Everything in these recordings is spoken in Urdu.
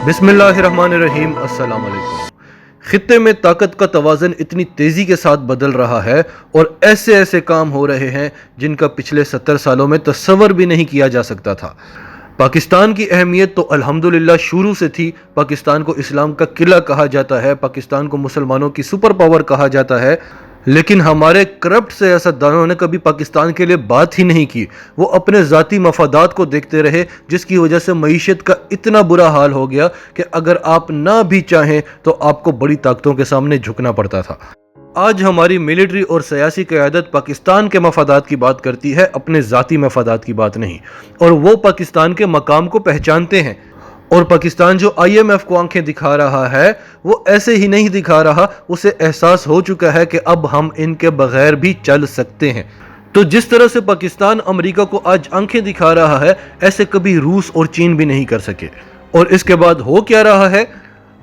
بسم اللہ الرحمن الرحیم۔ السلام علیکم۔ خطے میں طاقت کا توازن اتنی تیزی کے ساتھ بدل رہا ہے اور ایسے ایسے کام ہو رہے ہیں جن کا پچھلے 70 سالوں میں تصور بھی نہیں کیا جا سکتا تھا۔ پاکستان کی اہمیت تو الحمدللہ شروع سے تھی۔ پاکستان کو اسلام کا قلعہ کہا جاتا ہے، پاکستان کو مسلمانوں کی سپر پاور کہا جاتا ہے، لیکن ہمارے کرپٹ سیاستدانوں نے کبھی پاکستان کے لیے بات ہی نہیں کی۔ وہ اپنے ذاتی مفادات کو دیکھتے رہے، جس کی وجہ سے معیشت کا اتنا برا حال ہو گیا کہ اگر آپ نہ بھی چاہیں تو آپ کو بڑی طاقتوں کے سامنے جھکنا پڑتا تھا۔ آج ہماری ملٹری اور سیاسی قیادت پاکستان کے مفادات کی بات کرتی ہے، اپنے ذاتی مفادات کی بات نہیں، اور وہ پاکستان کے مقام کو پہچانتے ہیں۔ اور پاکستان جو IMF کو آنکھیں دکھا رہا ہے وہ ایسے ہی نہیں دکھا رہا، اسے احساس ہو چکا ہے کہ اب ہم ان کے بغیر بھی چل سکتے ہیں۔ تو جس طرح سے پاکستان امریکہ کو آج آنکھیں دکھا رہا ہے، ایسے کبھی روس اور چین بھی نہیں کر سکے۔ اور اس کے بعد ہو کیا رہا ہے؟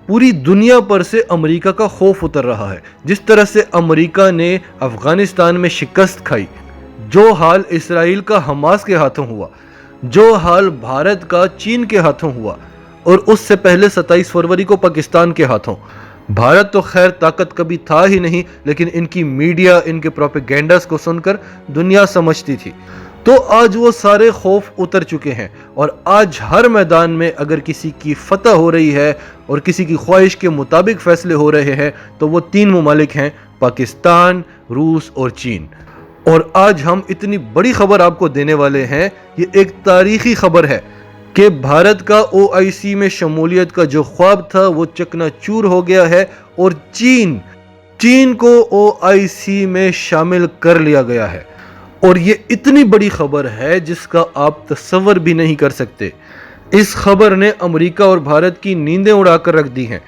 پوری دنیا پر سے امریکہ کا خوف اتر رہا ہے۔ جس طرح سے امریکہ نے افغانستان میں شکست کھائی، جو حال اسرائیل کا حماس کے ہاتھوں ہوا، جو حال بھارت کا چین کے ہاتھوں ہوا، اور اس سے پہلے 27 فروری کو پاکستان کے ہاتھوں۔ بھارت تو خیر طاقت کبھی تھا ہی نہیں، لیکن ان کی میڈیا، ان کے پروپیگنڈاز کو سن کر دنیا سمجھتی تھی۔ تو آج وہ سارے خوف اتر چکے ہیں، اور آج ہر میدان میں اگر کسی کی فتح ہو رہی ہے اور کسی کی خواہش کے مطابق فیصلے ہو رہے ہیں تو وہ 3 ممالک ہیں، پاکستان، روس اور چین۔ اور آج ہم اتنی بڑی خبر آپ کو دینے والے ہیں، یہ ایک تاریخی خبر ہے کہ بھارت کا OIC میں شمولیت کا جو خواب تھا وہ چکنا چور ہو گیا ہے، اور چین کو OIC میں شامل کر لیا گیا ہے۔ اور یہ اتنی بڑی خبر ہے جس کا آپ تصور بھی نہیں کر سکتے۔ اس خبر نے امریکہ اور بھارت کی نیندیں اڑا کر رکھ دی ہیں،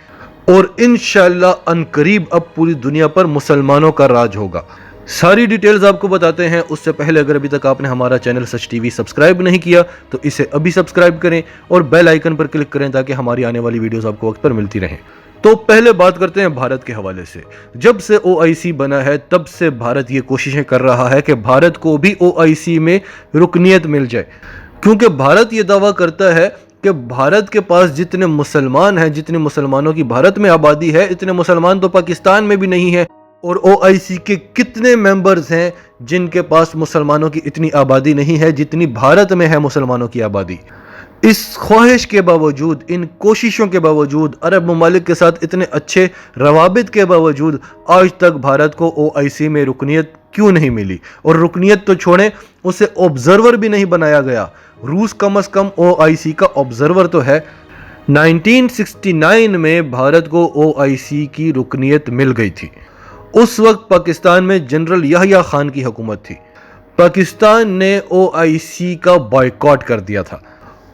اور انشاءاللہ عنقریب اب پوری دنیا پر مسلمانوں کا راج ہوگا۔ ساری ڈیٹیلز آپ کو بتاتے ہیں، اس سے پہلے اگر ابھی تک آپ نے ہمارا چینل سچ ٹی وی سبسکرائب نہیں کیا تو اسے ابھی سبسکرائب کریں اور بیل آئیکن پر کلک کریں تاکہ ہماری آنے والی ویڈیوز آپ کو وقت پر ملتی رہیں۔ تو پہلے بات کرتے ہیں بھارت کے حوالے سے۔ جب سے OIC بنا ہے تب سے بھارت یہ کوششیں کر رہا ہے کہ بھارت کو بھی OIC میں رکنیت مل جائے، کیونکہ بھارت یہ دعویٰ کرتا ہے کہ بھارت کے پاس جتنے مسلمان ہیں، جتنے مسلمانوں کی بھارت میں آبادی ہے، اتنے مسلمان تو پاکستان میں بھی نہیں ہیں۔ اور OIC کے کتنے ممبرز ہیں جن کے پاس مسلمانوں کی اتنی آبادی نہیں ہے جتنی بھارت میں ہے مسلمانوں کی آبادی۔ اس خواہش کے باوجود، ان کوششوں کے باوجود، عرب ممالک کے ساتھ اتنے اچھے روابط کے باوجود آج تک بھارت کو OIC میں رکنیت کیوں نہیں ملی؟ اور رکنیت تو چھوڑیں، اسے آبزرور بھی نہیں بنایا گیا۔ روس کم از کم OIC کا آبزرور تو ہے۔ 1969 میں بھارت کو OIC کی رکنیت مل گئی تھی۔ اس وقت پاکستان میں جنرل یحییٰ خان کی حکومت تھی۔ پاکستان نے OIC کا بائیکاٹ کر دیا تھا،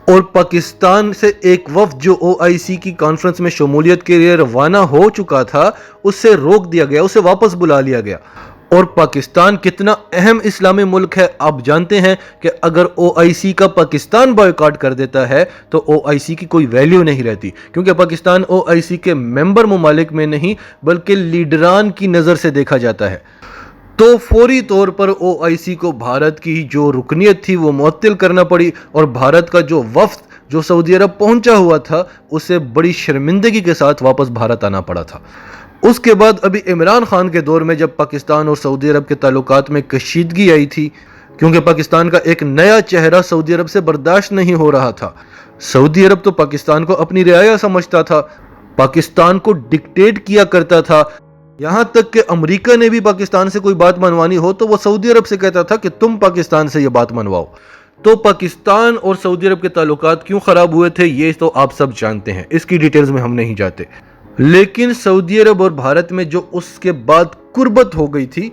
اور پاکستان سے ایک وفد جو OIC کی کانفرنس میں شمولیت کے لیے روانہ ہو چکا تھا اسے روک دیا گیا، اسے واپس بلا لیا گیا۔ اور پاکستان کتنا اہم اسلامی ملک ہے آپ جانتے ہیں کہ اگر OIC کا پاکستان بائیکاٹ کر دیتا ہے تو OIC کی کوئی ویلیو نہیں رہتی، کیونکہ پاکستان OIC کے ممبر ممالک میں نہیں بلکہ لیڈران کی نظر سے دیکھا جاتا ہے۔ تو فوری طور پر OIC کو بھارت کی جو رکنیت تھی وہ معطل کرنا پڑی، اور بھارت کا جو وفد جو سعودی عرب پہنچا ہوا تھا اسے بڑی شرمندگی کے ساتھ واپس بھارت آنا پڑا تھا۔ اس کے بعد ابھی عمران خان کے دور میں جب پاکستان اور سعودی عرب کے تعلقات میں کشیدگی آئی تھی، کیونکہ پاکستان کا ایک نیا چہرہ سعودی عرب سے برداشت نہیں ہو رہا تھا۔ سعودی عرب تو پاکستان کو اپنی رعایا سمجھتا تھا، پاکستان کو ڈکٹیٹ کیا کرتا تھا، یہاں تک کہ امریکہ نے بھی پاکستان سے کوئی بات منوانی ہو تو وہ سعودی عرب سے کہتا تھا کہ تم پاکستان سے یہ بات منواؤ۔ تو پاکستان اور سعودی عرب کے تعلقات کیوں خراب ہوئے تھے یہ تو آپ سب جانتے ہیں، اس کی ڈیٹیلز میں ہم نہیں جاتے۔ لیکن سعودی عرب اور بھارت میں جو اس کے بعد قربت ہو گئی تھی،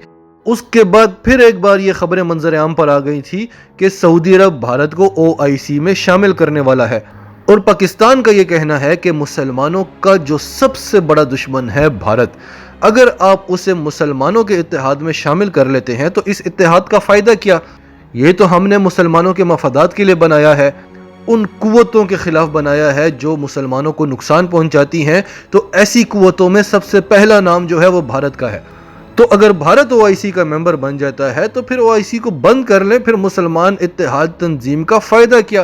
اس کے بعد پھر ایک بار یہ خبریں منظر عام پر آ گئی تھی کہ سعودی عرب بھارت کو OIC میں شامل کرنے والا ہے، اور پاکستان کا یہ کہنا ہے کہ مسلمانوں کا جو سب سے بڑا دشمن ہے بھارت، اگر آپ اسے مسلمانوں کے اتحاد میں شامل کر لیتے ہیں تو اس اتحاد کا فائدہ کیا؟ یہ تو ہم نے مسلمانوں کے مفادات کے لیے بنایا ہے، ان قوتوں کے خلاف بنایا ہے جو مسلمانوں کو نقصان پہنچاتی ہیں، تو ایسی قوتوں میں سب سے پہلا نام جو ہے وہ بھارت کا ہے۔ تو اگر بھارت OIC کا ممبر بن جاتا ہے تو پھر OIC کو بند کر لیں، پھر مسلمان اتحاد تنظیم کا فائدہ کیا؟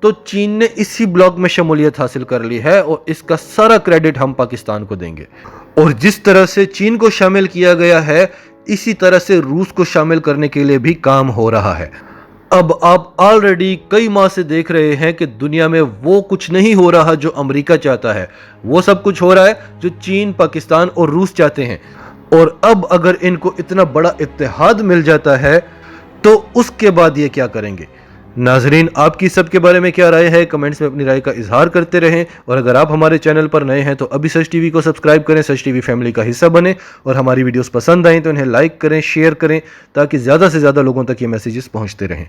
تو چین نے اسی بلاک میں شمولیت حاصل کر لی ہے اور اس کا سارا کریڈٹ ہم پاکستان کو دیں گے۔ اور جس طرح سے چین کو شامل کیا گیا ہے اسی طرح سے روس کو شامل کرنے کے لیے بھی کام ہو رہا ہے۔ اب آپ آلریڈی کئی ماہ سے دیکھ رہے ہیں کہ دنیا میں وہ کچھ نہیں ہو رہا جو امریکہ چاہتا ہے، وہ سب کچھ ہو رہا ہے جو چین، پاکستان اور روس چاہتے ہیں۔ اور اب اگر ان کو اتنا بڑا اتحاد مل جاتا ہے تو اس کے بعد یہ کیا کریں گے؟ ناظرین، آپ کی سب کے بارے میں کیا رائے ہے؟ کمنٹس میں اپنی رائے کا اظہار کرتے رہیں، اور اگر آپ ہمارے چینل پر نئے ہیں تو ابھی سچ ٹی وی کو سبسکرائب کریں، سچ ٹی وی فیملی کا حصہ بنیں، اور ہماری ویڈیوز پسند آئیں تو انہیں لائک کریں، شیئر کریں، تاکہ زیادہ سے زیادہ لوگوں تک یہ میسیجز پہنچتے رہیں۔